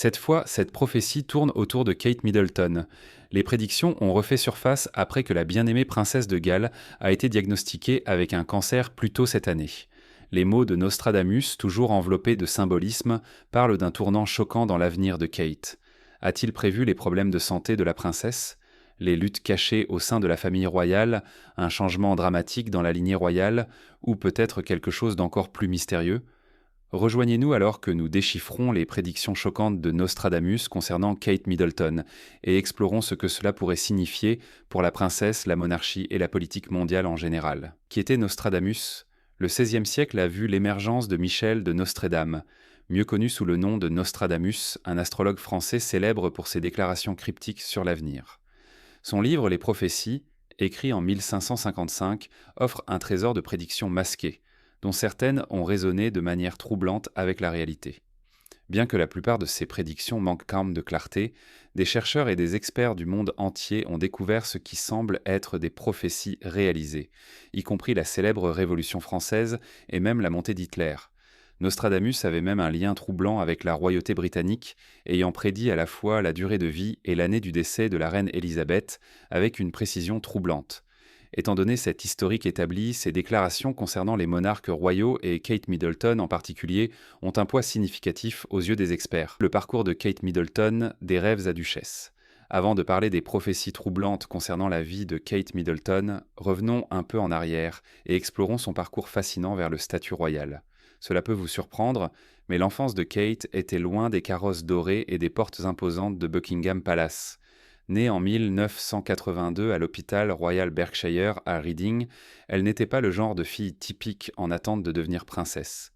Cette fois, cette prophétie tourne autour de Kate Middleton. Les prédictions ont refait surface après que la bien-aimée princesse de Galles a été diagnostiquée avec un cancer plus tôt cette année. Les mots de Nostradamus, toujours enveloppés de symbolisme, parlent d'un tournant choquant dans l'avenir de Kate. A-t-il prévu les problèmes de santé de la princesse? Les luttes cachées au sein de la famille royale, un changement dramatique dans la lignée royale, ou peut-être quelque chose d'encore plus mystérieux? Rejoignez-nous alors que nous déchiffrons les prédictions choquantes de Nostradamus concernant Kate Middleton et explorons ce que cela pourrait signifier pour la princesse, la monarchie et la politique mondiale en général. Qui était Nostradamus? Le XVIe siècle a vu l'émergence de Michel de Nostredame, mieux connu sous le nom de Nostradamus, un astrologue français célèbre pour ses déclarations cryptiques sur l'avenir. Son livre Les prophéties, écrit en 1555, offre un trésor de prédictions masquées, dont certaines ont résonné de manière troublante avec la réalité. Bien que la plupart de ces prédictions manquent quand même de clarté, des chercheurs et des experts du monde entier ont découvert ce qui semble être des prophéties réalisées, y compris la célèbre Révolution française et même la montée d'Hitler. Nostradamus avait même un lien troublant avec la royauté britannique, ayant prédit à la fois la durée de vie et l'année du décès de la reine Élisabeth, avec une précision troublante. Étant donné cet historique établi, ces déclarations concernant les monarques royaux et Kate Middleton en particulier ont un poids significatif aux yeux des experts. Le parcours de Kate Middleton, des rêves à duchesse. Avant de parler des prophéties troublantes concernant la vie de Kate Middleton, revenons un peu en arrière et explorons son parcours fascinant vers le statut royal. Cela peut vous surprendre, mais l'enfance de Kate était loin des carrosses dorées et des portes imposantes de Buckingham Palace. Née en 1982 à l'hôpital Royal Berkshire à Reading, elle n'était pas le genre de fille typique en attente de devenir princesse.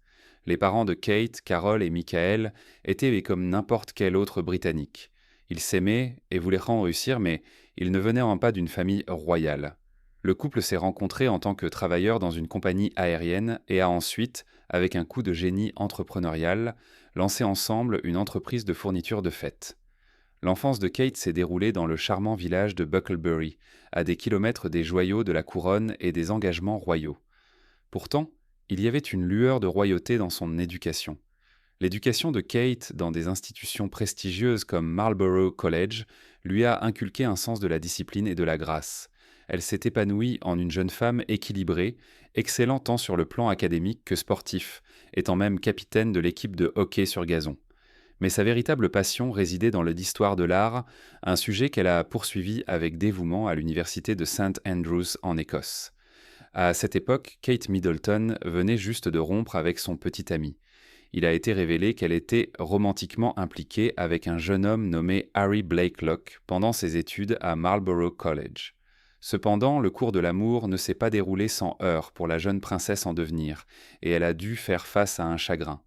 Les parents de Kate, Carol et Michael étaient comme n'importe quel autre Britannique. Ils s'aimaient et voulaient en réussir, mais ils ne venaient pas d'une famille royale. Le couple s'est rencontré en tant que travailleur dans une compagnie aérienne et a ensuite, avec un coup de génie entrepreneurial, lancé ensemble une entreprise de fourniture de fêtes. L'enfance de Kate s'est déroulée dans le charmant village de Bucklebury, à des kilomètres des joyaux de la couronne et des engagements royaux. Pourtant, il y avait une lueur de royauté dans son éducation. L'éducation de Kate dans des institutions prestigieuses comme Marlborough College lui a inculqué un sens de la discipline et de la grâce. Elle s'est épanouie en une jeune femme équilibrée, excellant tant sur le plan académique que sportif, étant même capitaine de l'équipe de hockey sur gazon. Mais sa véritable passion résidait dans l'histoire de l'art, un sujet qu'elle a poursuivi avec dévouement à l'université de St Andrews en Écosse. À cette époque, Kate Middleton venait juste de rompre avec son petit ami. Il a été révélé qu'elle était romantiquement impliquée avec un jeune homme nommé Harry Blakelock pendant ses études à Marlborough College. Cependant, le cours de l'amour ne s'est pas déroulé sans heurts pour la jeune princesse en devenir, et elle a dû faire face à un chagrin.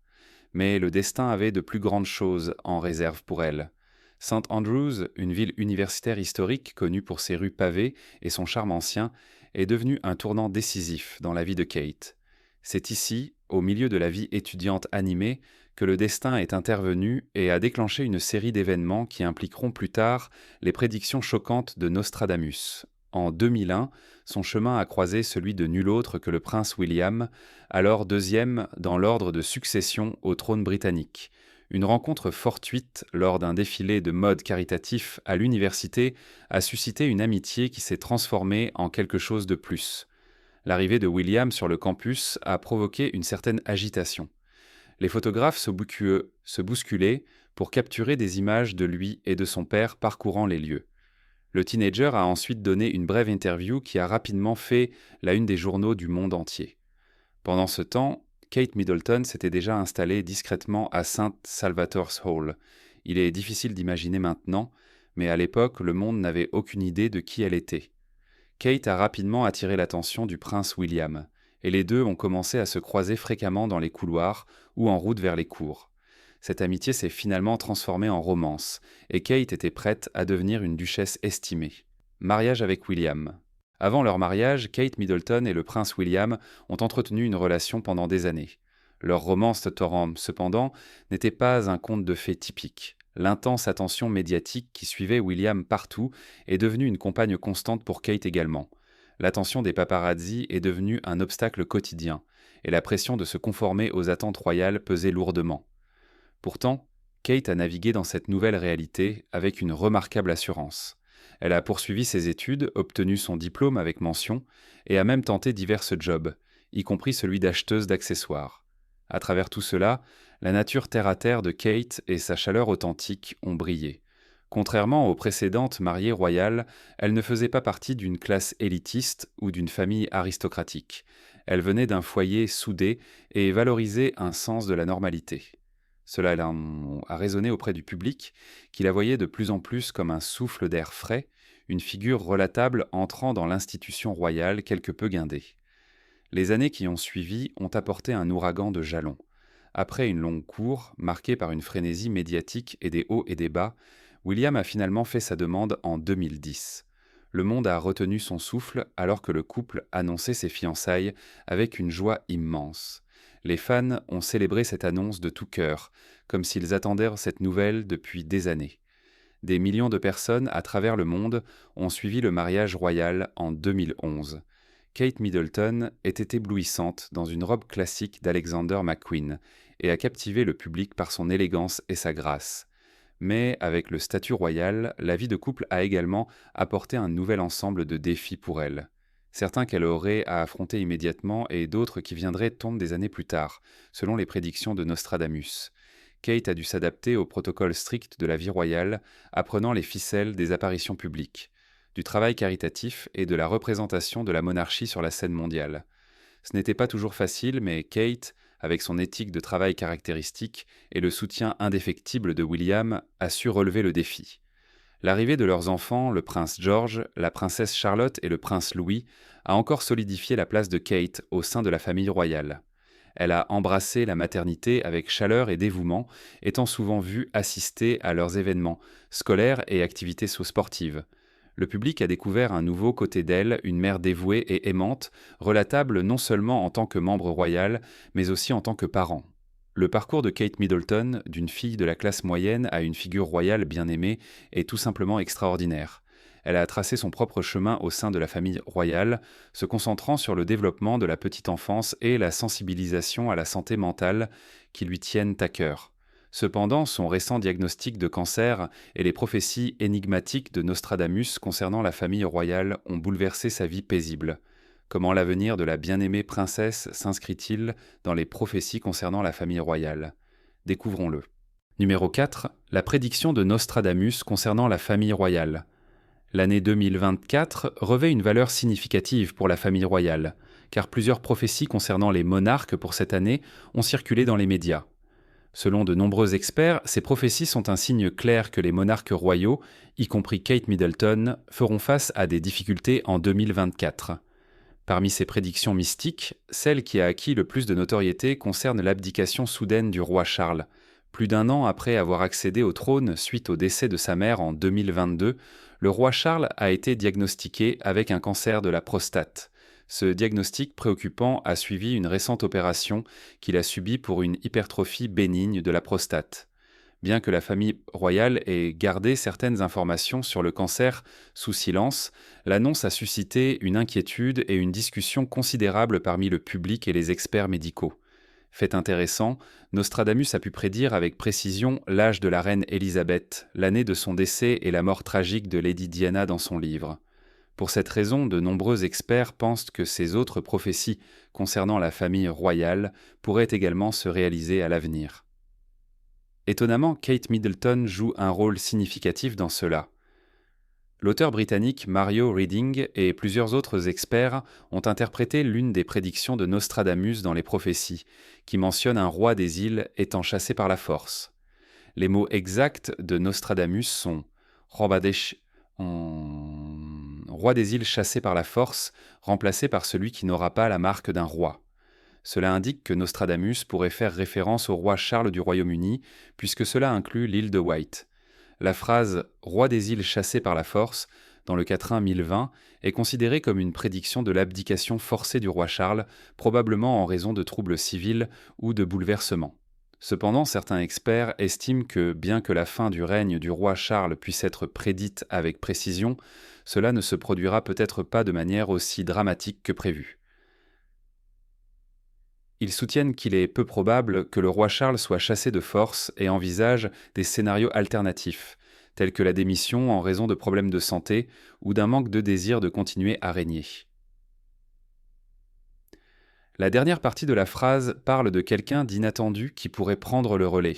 Mais le destin avait de plus grandes choses en réserve pour elle. St Andrews, une ville universitaire historique connue pour ses rues pavées et son charme ancien, est devenue un tournant décisif dans la vie de Kate. C'est ici, au milieu de la vie étudiante animée, que le destin est intervenu et a déclenché une série d'événements qui impliqueront plus tard les prédictions choquantes de Nostradamus. En 2001, son chemin a croisé celui de nul autre que le prince William, alors deuxième dans l'ordre de succession au trône britannique. Une rencontre fortuite lors d'un défilé de mode caritatif à l'université a suscité une amitié qui s'est transformée en quelque chose de plus. L'arrivée de William sur le campus a provoqué une certaine agitation. Les photographes se bousculaient pour capturer des images de lui et de son père parcourant les lieux. Le teenager a ensuite donné une brève interview qui a rapidement fait la une des journaux du monde entier. Pendant ce temps, Kate Middleton s'était déjà installée discrètement à St Salvator's Hall. Il est difficile d'imaginer maintenant, mais à l'époque, le monde n'avait aucune idée de qui elle était. Kate a rapidement attiré l'attention du prince William, et les deux ont commencé à se croiser fréquemment dans les couloirs ou en route vers les cours. Cette amitié s'est finalement transformée en romance, et Kate était prête à devenir une duchesse estimée. Mariage avec William. Avant leur mariage, Kate Middleton et le prince William ont entretenu une relation pendant des années. Leur romance torrente, cependant, n'était pas un conte de fées typique. L'intense attention médiatique qui suivait William partout est devenue une compagne constante pour Kate également. L'attention des paparazzi est devenue un obstacle quotidien, et la pression de se conformer aux attentes royales pesait lourdement. Pourtant, Kate a navigué dans cette nouvelle réalité avec une remarquable assurance. Elle a poursuivi ses études, obtenu son diplôme avec mention, et a même tenté divers jobs, y compris celui d'acheteuse d'accessoires. À travers tout cela, la nature terre-à-terre de Kate et sa chaleur authentique ont brillé. Contrairement aux précédentes mariées royales, elle ne faisait pas partie d'une classe élitiste ou d'une famille aristocratique. Elle venait d'un foyer soudé et valorisait un sens de la normalité. Cela a résonné auprès du public, qui la voyait de plus en plus comme un souffle d'air frais, une figure relatable entrant dans l'institution royale quelque peu guindée. Les années qui ont suivi ont apporté un ouragan de jalons. Après une longue cour, marquée par une frénésie médiatique et des hauts et des bas, William a finalement fait sa demande en 2010. Le monde a retenu son souffle alors que le couple annonçait ses fiançailles avec une joie immense. Les fans ont célébré cette annonce de tout cœur, comme s'ils attendaient cette nouvelle depuis des années. Des millions de personnes à travers le monde ont suivi le mariage royal en 2011. Kate Middleton était éblouissante dans une robe classique d'Alexander McQueen et a captivé le public par son élégance et sa grâce. Mais avec le statut royal, la vie de couple a également apporté un nouvel ensemble de défis pour elle. Certains qu'elle aurait à affronter immédiatement et d'autres qui viendraient tombent des années plus tard, selon les prédictions de Nostradamus. Kate a dû s'adapter au protocole strict de la vie royale, apprenant les ficelles des apparitions publiques, du travail caritatif et de la représentation de la monarchie sur la scène mondiale. Ce n'était pas toujours facile, mais Kate, avec son éthique de travail caractéristique et le soutien indéfectible de William, a su relever le défi. L'arrivée de leurs enfants, le prince George, la princesse Charlotte et le prince Louis, a encore solidifié la place de Kate au sein de la famille royale. Elle a embrassé la maternité avec chaleur et dévouement, étant souvent vue assister à leurs événements scolaires et activités sportives. Le public a découvert un nouveau côté d'elle, une mère dévouée et aimante, relatable non seulement en tant que membre royal, mais aussi en tant que parent. Le parcours de Kate Middleton, d'une fille de la classe moyenne à une figure royale bien aimée, est tout simplement extraordinaire. Elle a tracé son propre chemin au sein de la famille royale, se concentrant sur le développement de la petite enfance et la sensibilisation à la santé mentale qui lui tiennent à cœur. Cependant, son récent diagnostic de cancer et les prophéties énigmatiques de Nostradamus concernant la famille royale ont bouleversé sa vie paisible. Comment l'avenir de la bien-aimée princesse s'inscrit-il dans les prophéties concernant la famille royale? Découvrons-le. Numéro 4. La prédiction de Nostradamus concernant la famille royale. L'année 2024 revêt une valeur significative pour la famille royale, car plusieurs prophéties concernant les monarques pour cette année ont circulé dans les médias. Selon de nombreux experts, ces prophéties sont un signe clair que les monarques royaux, y compris Kate Middleton, feront face à des difficultés en 2024. Parmi ces prédictions mystiques, celle qui a acquis le plus de notoriété concerne l'abdication soudaine du roi Charles. Plus d'un an après avoir accédé au trône suite au décès de sa mère en 2022, le roi Charles a été diagnostiqué avec un cancer de la prostate. Ce diagnostic préoccupant a suivi une récente opération qu'il a subie pour une hypertrophie bénigne de la prostate. Bien que la famille royale ait gardé certaines informations sur le cancer sous silence, l'annonce a suscité une inquiétude et une discussion considérable parmi le public et les experts médicaux. Fait intéressant, Nostradamus a pu prédire avec précision l'âge de la reine Élisabeth, l'année de son décès et la mort tragique de Lady Diana dans son livre. Pour cette raison, de nombreux experts pensent que ces autres prophéties concernant la famille royale pourraient également se réaliser à l'avenir. Étonnamment, Kate Middleton joue un rôle significatif dans cela. L'auteur britannique Mario Reading et plusieurs autres experts ont interprété l'une des prédictions de Nostradamus dans les prophéties, qui mentionne un roi des îles étant chassé par la force. Les mots exacts de Nostradamus sont « roi des îles chassé par la force, remplacé par celui qui n'aura pas la marque d'un roi ». Cela indique que Nostradamus pourrait faire référence au roi Charles du Royaume-Uni, puisque cela inclut l'île de Wight. La phrase « roi des îles chassé par la force » dans le quatrain 1020 est considérée comme une prédiction de l'abdication forcée du roi Charles, probablement en raison de troubles civils ou de bouleversements. Cependant, certains experts estiment que, bien que la fin du règne du roi Charles puisse être prédite avec précision, cela ne se produira peut-être pas de manière aussi dramatique que prévu. Ils soutiennent qu'il est peu probable que le roi Charles soit chassé de force et envisagent des scénarios alternatifs, tels que la démission en raison de problèmes de santé ou d'un manque de désir de continuer à régner. La dernière partie de la phrase parle de quelqu'un d'inattendu qui pourrait prendre le relais.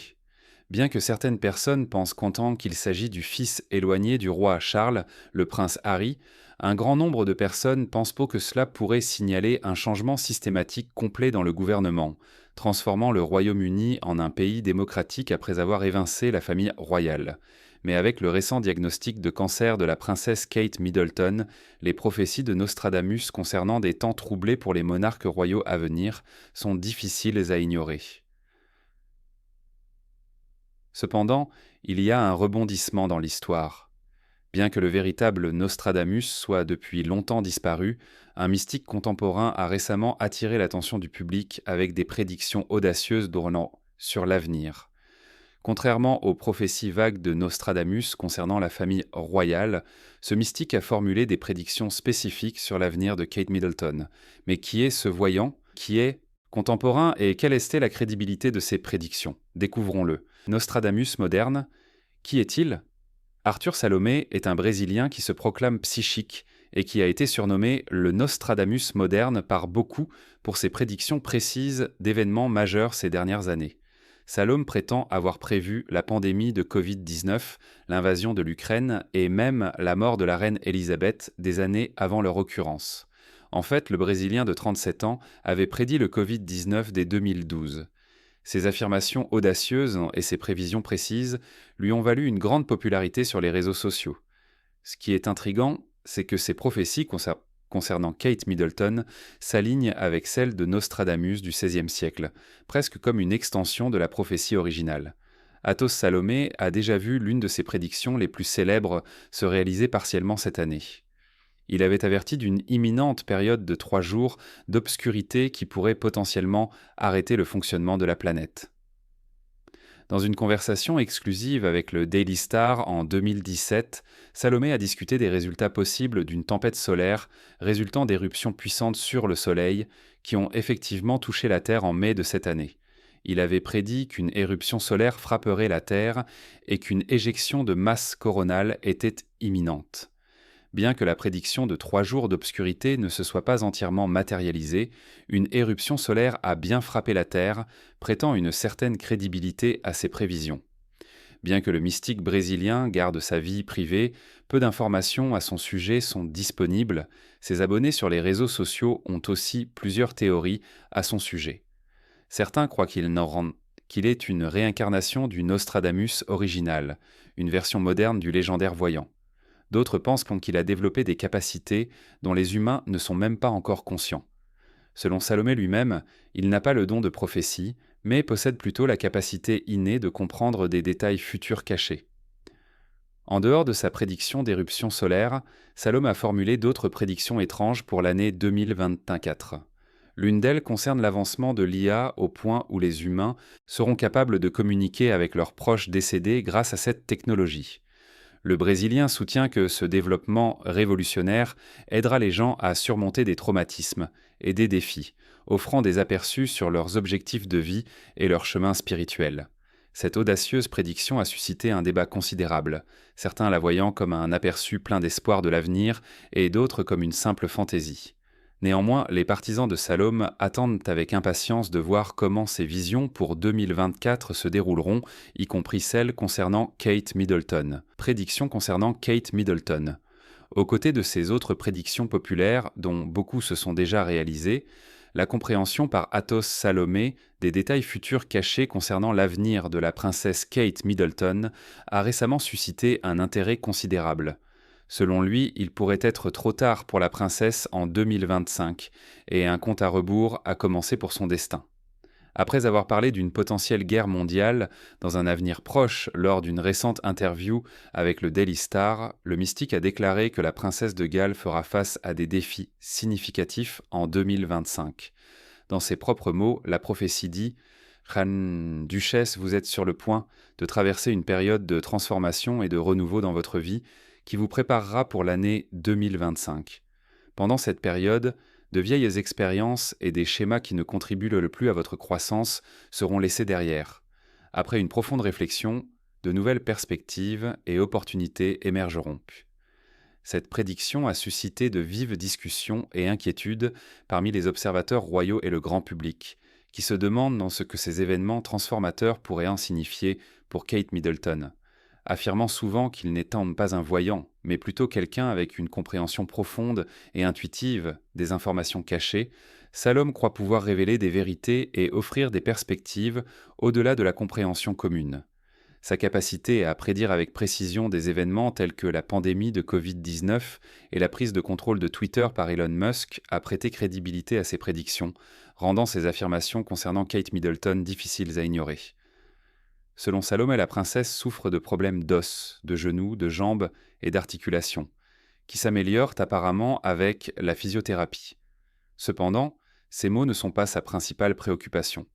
Bien que certaines personnes pensent qu'entend qu'il s'agit du fils éloigné du roi Charles, le prince Harry, un grand nombre de personnes pensent que cela pourrait signaler un changement systématique complet dans le gouvernement, transformant le Royaume-Uni en un pays démocratique après avoir évincé la famille royale. Mais avec le récent diagnostic de cancer de la princesse Kate Middleton, les prophéties de Nostradamus concernant des temps troublés pour les monarques royaux à venir sont difficiles à ignorer. Cependant, il y a un rebondissement dans l'histoire. Bien que le véritable Nostradamus soit depuis longtemps disparu, un mystique contemporain a récemment attiré l'attention du public avec des prédictions audacieuses donnant sur l'avenir. Contrairement aux prophéties vagues de Nostradamus concernant la famille royale, ce mystique a formulé des prédictions spécifiques sur l'avenir de Kate Middleton. Mais qui est ce voyant? Qui est contemporain et quelle était la crédibilité de ces prédictions? Découvrons-le. Nostradamus moderne, qui est-il? Arthur Salomé est un Brésilien qui se proclame psychique et qui a été surnommé le Nostradamus moderne par beaucoup pour ses prédictions précises d'événements majeurs ces dernières années. Salome prétend avoir prévu la pandémie de Covid-19, l'invasion de l'Ukraine et même la mort de la reine Élisabeth des années avant leur occurrence. En fait, le Brésilien de 37 ans avait prédit le Covid-19 dès 2012. Ses affirmations audacieuses et ses prévisions précises lui ont valu une grande popularité sur les réseaux sociaux. Ce qui est intriguant, c'est que ces prophéties concernant Kate Middleton s'alignent avec celles de Nostradamus du XVIe siècle, presque comme une extension de la prophétie originale. Athos Salomé a déjà vu l'une de ses prédictions les plus célèbres se réaliser partiellement cette année. Il avait averti d'une imminente période de 3 jours d'obscurité qui pourrait potentiellement arrêter le fonctionnement de la planète. Dans une conversation exclusive avec le Daily Star en 2017, Salomé a discuté des résultats possibles d'une tempête solaire résultant d'éruptions puissantes sur le Soleil qui ont effectivement touché la Terre en mai de cette année. Il avait prédit qu'une éruption solaire frapperait la Terre et qu'une éjection de masse coronale était imminente. Bien que la prédiction de 3 jours d'obscurité ne se soit pas entièrement matérialisée, une éruption solaire a bien frappé la Terre, prêtant une certaine crédibilité à ces prévisions. Bien que le mystique brésilien garde sa vie privée, peu d'informations à son sujet sont disponibles. Ses abonnés sur les réseaux sociaux ont aussi plusieurs théories à son sujet. Certains croient qu'il est une réincarnation du Nostradamus original, une version moderne du légendaire voyant. D'autres pensent qu'il a développé des capacités dont les humains ne sont même pas encore conscients. Selon Salomé lui-même, il n'a pas le don de prophétie, mais possède plutôt la capacité innée de comprendre des détails futurs cachés. En dehors de sa prédiction d'éruption solaire, Salomé a formulé d'autres prédictions étranges pour l'année 2024. L'une d'elles concerne l'avancement de l'IA au point où les humains seront capables de communiquer avec leurs proches décédés grâce à cette technologie. Le Brésilien soutient que ce développement révolutionnaire aidera les gens à surmonter des traumatismes et des défis, offrant des aperçus sur leurs objectifs de vie et leur chemin spirituel. Cette audacieuse prédiction a suscité un débat considérable, certains la voyant comme un aperçu plein d'espoir de l'avenir et d'autres comme une simple fantaisie. Néanmoins, les partisans de Salome attendent avec impatience de voir comment ces visions pour 2024 se dérouleront, y compris celles concernant Kate Middleton. Prédictions concernant Kate Middleton. Aux côtés de ces autres prédictions populaires, dont beaucoup se sont déjà réalisées, la compréhension par Athos Salomé des détails futurs cachés concernant l'avenir de la princesse Kate Middleton a récemment suscité un intérêt considérable. Selon lui, il pourrait être trop tard pour la princesse en 2025, et un compte à rebours a commencé pour son destin. Après avoir parlé d'une potentielle guerre mondiale dans un avenir proche lors d'une récente interview avec le Daily Star, le mystique a déclaré que la princesse de Galles fera face à des défis significatifs en 2025. Dans ses propres mots, la prophétie dit « Reine Duchesse, vous êtes sur le point de traverser une période de transformation et de renouveau dans votre vie qui vous préparera pour l'année 2025. Pendant cette période, De vieilles expériences et des schémas qui ne contribuent le plus à votre croissance seront laissés derrière. Après une profonde réflexion, de nouvelles perspectives et opportunités émergeront. Cette prédiction a suscité de vives discussions et inquiétudes parmi les observateurs royaux et le grand public, qui se demandent dans ce que ces événements transformateurs pourraient en signifier pour Kate Middleton. Affirmant souvent qu'il n'est pas un voyant, mais plutôt quelqu'un avec une compréhension profonde et intuitive des informations cachées, Salome croit pouvoir révéler des vérités et offrir des perspectives au-delà de la compréhension commune. Sa capacité à prédire avec précision des événements tels que la pandémie de Covid-19 et la prise de contrôle de Twitter par Elon Musk a prêté crédibilité à ses prédictions, rendant ses affirmations concernant Kate Middleton difficiles à ignorer. Selon Salomé, la princesse souffre de problèmes d'os, de genoux, de jambes et d'articulations, qui s'améliorent apparemment avec la physiothérapie. Cependant, ces maux ne sont pas sa principale préoccupation.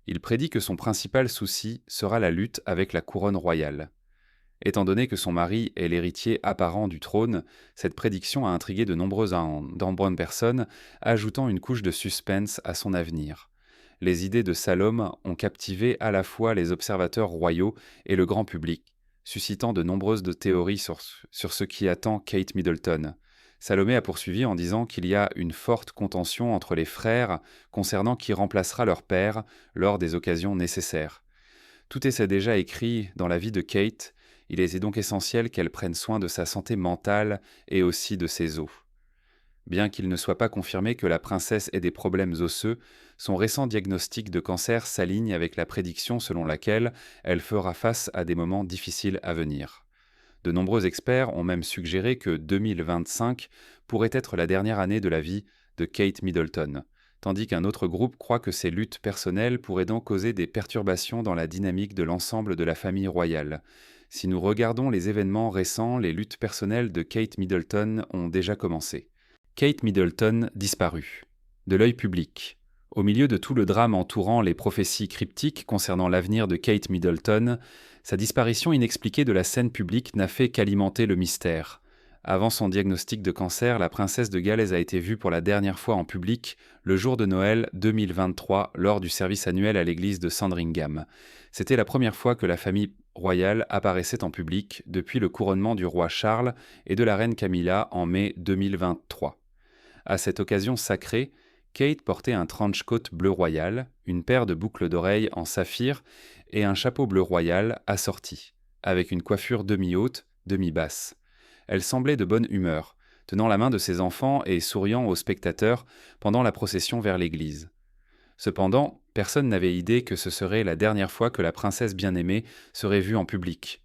Il prédit que son principal souci sera la lutte avec la couronne royale. Étant donné que son mari est l'héritier apparent du trône, cette prédiction a intrigué de nombreuses personnes, ajoutant une couche de suspense à son avenir. Les idées de Salome ont captivé à la fois les observateurs royaux et le grand public, suscitant de nombreuses théories sur ce qui attend Kate Middleton. Salomé a poursuivi en disant qu'il y a une forte contention entre les frères concernant qui remplacera leur père lors des occasions nécessaires. Tout est déjà écrit dans la vie de Kate, il est donc essentiel qu'elle prenne soin de sa santé mentale et aussi de ses os. Bien qu'il ne soit pas confirmé que la princesse ait des problèmes osseux, son récent diagnostic de cancer s'aligne avec la prédiction selon laquelle elle fera face à des moments difficiles à venir. De nombreux experts ont même suggéré que 2025 pourrait être la dernière année de la vie de Kate Middleton, tandis qu'un autre groupe croit que ces luttes personnelles pourraient donc causer des perturbations dans la dynamique de l'ensemble de la famille royale. Si nous regardons les événements récents, les luttes personnelles de Kate Middleton ont déjà commencé. Kate Middleton disparue. De l'œil public. Au milieu de tout le drame entourant les prophéties cryptiques concernant l'avenir de Kate Middleton, sa disparition inexpliquée de la scène publique n'a fait qu'alimenter le mystère. Avant son diagnostic de cancer, la princesse de Galles a été vue pour la dernière fois en public le jour de Noël 2023 lors du service annuel à l'église de Sandringham. C'était la première fois que la famille royale apparaissait en public depuis le couronnement du roi Charles et de la reine Camilla en mai 2023. À cette occasion sacrée, Kate portait un trench coat bleu royal, une paire de boucles d'oreilles en saphir et un chapeau bleu royal assorti, avec une coiffure demi-haute, demi-basse. Elle semblait de bonne humeur, tenant la main de ses enfants et souriant aux spectateurs pendant la procession vers l'église. Cependant, personne n'avait idée que ce serait la dernière fois que la princesse bien-aimée serait vue en public.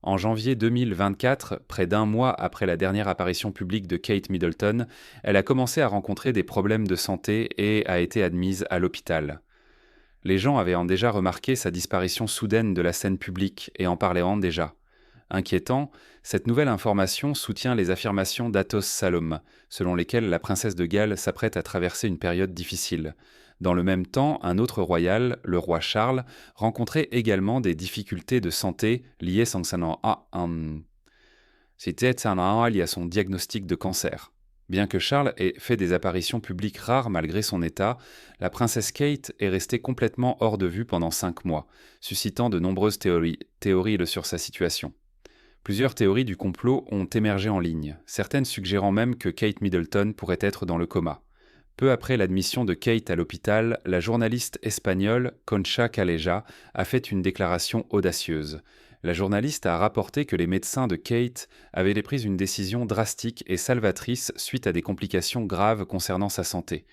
En janvier 2024, près d'un mois après la dernière apparition publique de Kate Middleton, elle a commencé à rencontrer des problèmes de santé et a été admise à l'hôpital. Les gens avaient déjà remarqué sa disparition soudaine de la scène publique et en parlaient déjà. Inquiétant, cette nouvelle information soutient les affirmations d'Athos Salome, selon lesquelles la princesse de Galles s'apprête à traverser une période difficile. Dans le même temps, un autre royal, le roi Charles, rencontrait également des difficultés de santé liées à son diagnostic de cancer. Bien que Charles ait fait des apparitions publiques rares malgré son état, la princesse Kate est restée complètement hors de vue pendant 5 mois, suscitant de nombreuses théories sur sa situation. Plusieurs théories du complot ont émergé en ligne, certaines suggérant même que Kate Middleton pourrait être dans le coma. Peu après l'admission de Kate à l'hôpital, la journaliste espagnole Concha Calleja a fait une déclaration audacieuse. La journaliste a rapporté que les médecins de Kate avaient pris une décision drastique et salvatrice suite à des complications graves concernant sa santé.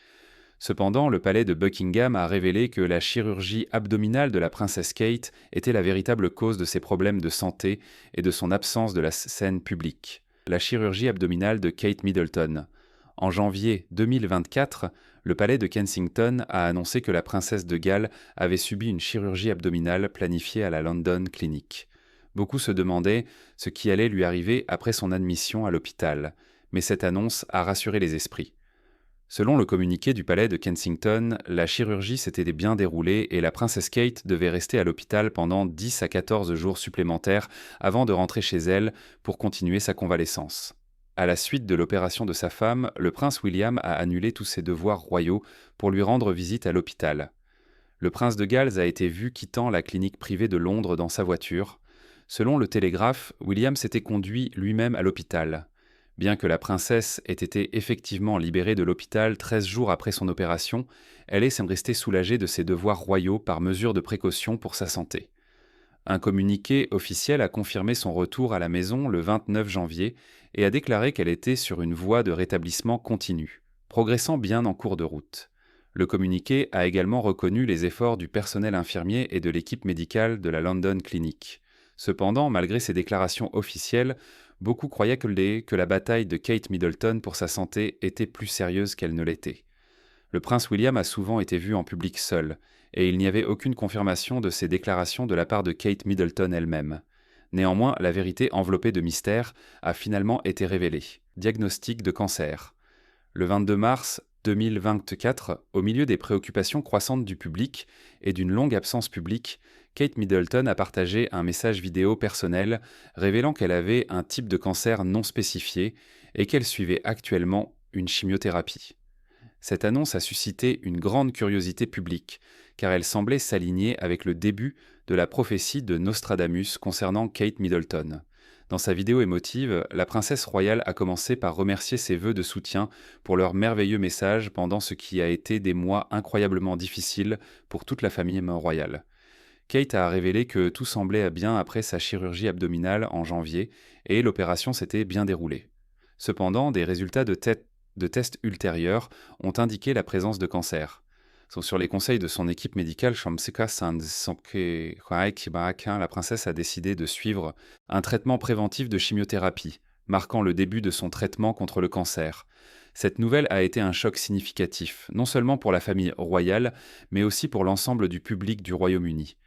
Cependant, le palais de Buckingham a révélé que la chirurgie abdominale de la princesse Kate était la véritable cause de ses problèmes de santé et de son absence de la scène publique. La chirurgie abdominale de Kate Middleton. En janvier 2024, le palais de Kensington a annoncé que la princesse de Galles avait subi une chirurgie abdominale planifiée à la London Clinic. Beaucoup se demandaient ce qui allait lui arriver après son admission à l'hôpital, mais cette annonce a rassuré les esprits. Selon le communiqué du palais de Kensington, la chirurgie s'était bien déroulée et la princesse Kate devait rester à l'hôpital pendant 10 à 14 jours supplémentaires avant de rentrer chez elle pour continuer sa convalescence. À la suite de l'opération de sa femme, le prince William a annulé tous ses devoirs royaux pour lui rendre visite à l'hôpital. Le prince de Galles a été vu quittant la clinique privée de Londres dans sa voiture. Selon le Télégraphe, William s'était conduit lui-même à l'hôpital. Bien que la princesse ait été effectivement libérée de l'hôpital 13 jours après son opération, elle semble rester soulagée de ses devoirs royaux par mesure de précaution pour sa santé. Un communiqué officiel a confirmé son retour à la maison le 29 janvier et a déclaré qu'elle était sur une voie de rétablissement continu, progressant bien en cours de route. Le communiqué a également reconnu les efforts du personnel infirmier et de l'équipe médicale de la London Clinic. Cependant, malgré ces déclarations officielles, beaucoup croyaient que la bataille de Kate Middleton pour sa santé était plus sérieuse qu'elle ne l'était. Le prince William a souvent été vu en public seul, et il n'y avait aucune confirmation de ces déclarations de la part de Kate Middleton elle-même. Néanmoins, la vérité enveloppée de mystère a finalement été révélée. Diagnostic de cancer. Le 22 mars 2024, au milieu des préoccupations croissantes du public et d'une longue absence publique, Kate Middleton a partagé un message vidéo personnel révélant qu'elle avait un type de cancer non spécifié et qu'elle suivait actuellement une chimiothérapie. Cette annonce a suscité une grande curiosité publique, car elle semblait s'aligner avec le début de la prophétie de Nostradamus concernant Kate Middleton. Dans sa vidéo émotive, la princesse royale a commencé par remercier ses vœux de soutien pour leur merveilleux message pendant ce qui a été des mois incroyablement difficiles pour toute la famille royale. Kate a révélé que tout semblait bien après sa chirurgie abdominale en janvier et l'opération s'était bien déroulée. Cependant, des résultats de tests ultérieurs ont indiqué la présence de cancer. Sur les conseils de son équipe médicale, la princesse a décidé de suivre un traitement préventif de chimiothérapie, marquant le début de son traitement contre le cancer. Cette nouvelle a été un choc significatif, non seulement pour la famille royale, mais aussi pour l'ensemble du public du Royaume-Uni.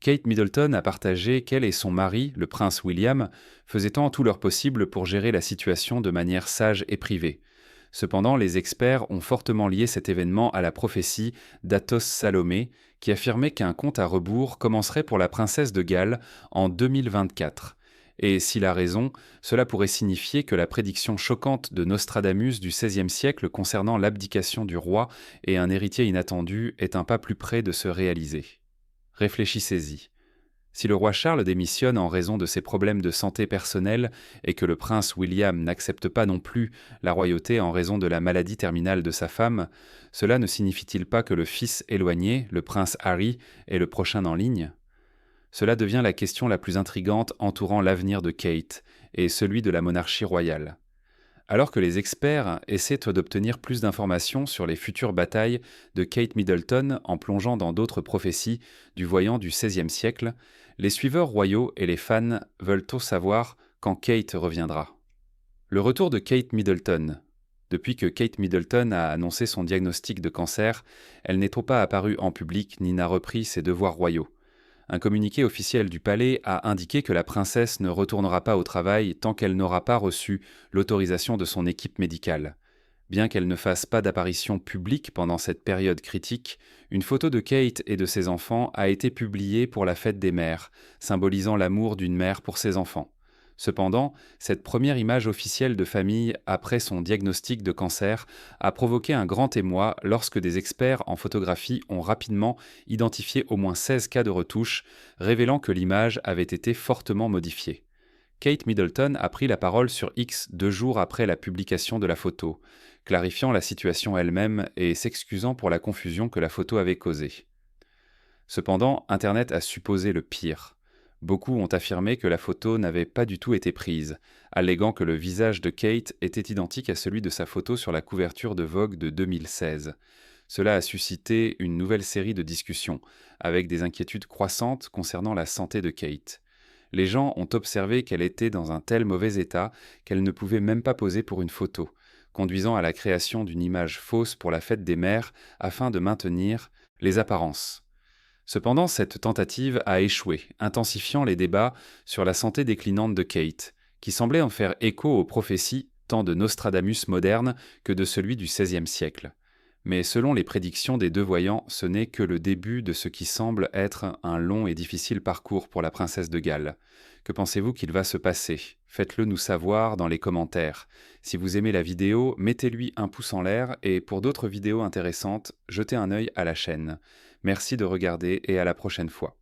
Kate Middleton a partagé qu'elle et son mari, le prince William, faisaient tout leur possible pour gérer la situation de manière sage et privée. Cependant, les experts ont fortement lié cet événement à la prophétie d'Athos Salomé, qui affirmait qu'un compte à rebours commencerait pour la princesse de Galles en 2024. Et s'il a raison, cela pourrait signifier que la prédiction choquante de Nostradamus du XVIe siècle concernant l'abdication du roi et un héritier inattendu est un pas plus près de se réaliser. Réfléchissez-y. Si le roi Charles démissionne en raison de ses problèmes de santé personnelle et que le prince William n'accepte pas non plus la royauté en raison de la maladie terminale de sa femme, cela ne signifie-t-il pas que le fils éloigné, le prince Harry, est le prochain en ligne ? Cela devient la question la plus intrigante entourant l'avenir de Kate et celui de la monarchie royale. Alors que les experts essaient d'obtenir plus d'informations sur les futures batailles de Kate Middleton en plongeant dans d'autres prophéties du voyant du XVIe siècle, les suiveurs royaux et les fans veulent tous savoir quand Kate reviendra. Le retour de Kate Middleton. Depuis que Kate Middleton a annoncé son diagnostic de cancer, elle n'est trop pas apparue en public ni n'a repris ses devoirs royaux. Un communiqué officiel du palais a indiqué que la princesse ne retournera pas au travail tant qu'elle n'aura pas reçu l'autorisation de son équipe médicale. Bien qu'elle ne fasse pas d'apparition publique pendant cette période critique, une photo de Kate et de ses enfants a été publiée pour la fête des mères, symbolisant l'amour d'une mère pour ses enfants. Cependant, cette première image officielle de famille après son diagnostic de cancer a provoqué un grand émoi lorsque des experts en photographie ont rapidement identifié au moins 16 cas de retouches, révélant que l'image avait été fortement modifiée. Kate Middleton a pris la parole sur X 2 jours après la publication de la photo, clarifiant la situation elle-même et s'excusant pour la confusion que la photo avait causée. Cependant, Internet a supposé le pire. Beaucoup ont affirmé que la photo n'avait pas du tout été prise, alléguant que le visage de Kate était identique à celui de sa photo sur la couverture de Vogue de 2016. Cela a suscité une nouvelle série de discussions, avec des inquiétudes croissantes concernant la santé de Kate. Les gens ont observé qu'elle était dans un tel mauvais état qu'elle ne pouvait même pas poser pour une photo, conduisant à la création d'une image fausse pour la fête des mères afin de maintenir les apparences. Cependant, cette tentative a échoué, intensifiant les débats sur la santé déclinante de Kate, qui semblait en faire écho aux prophéties tant de Nostradamus moderne que de celui du XVIe siècle. Mais selon les prédictions des deux voyants, ce n'est que le début de ce qui semble être un long et difficile parcours pour la princesse de Galles. Que pensez-vous qu'il va se passer? Faites-le nous savoir dans les commentaires. Si vous aimez la vidéo, mettez-lui un pouce en l'air et pour d'autres vidéos intéressantes, jetez un œil à la chaîne. Merci de regarder et à la prochaine fois.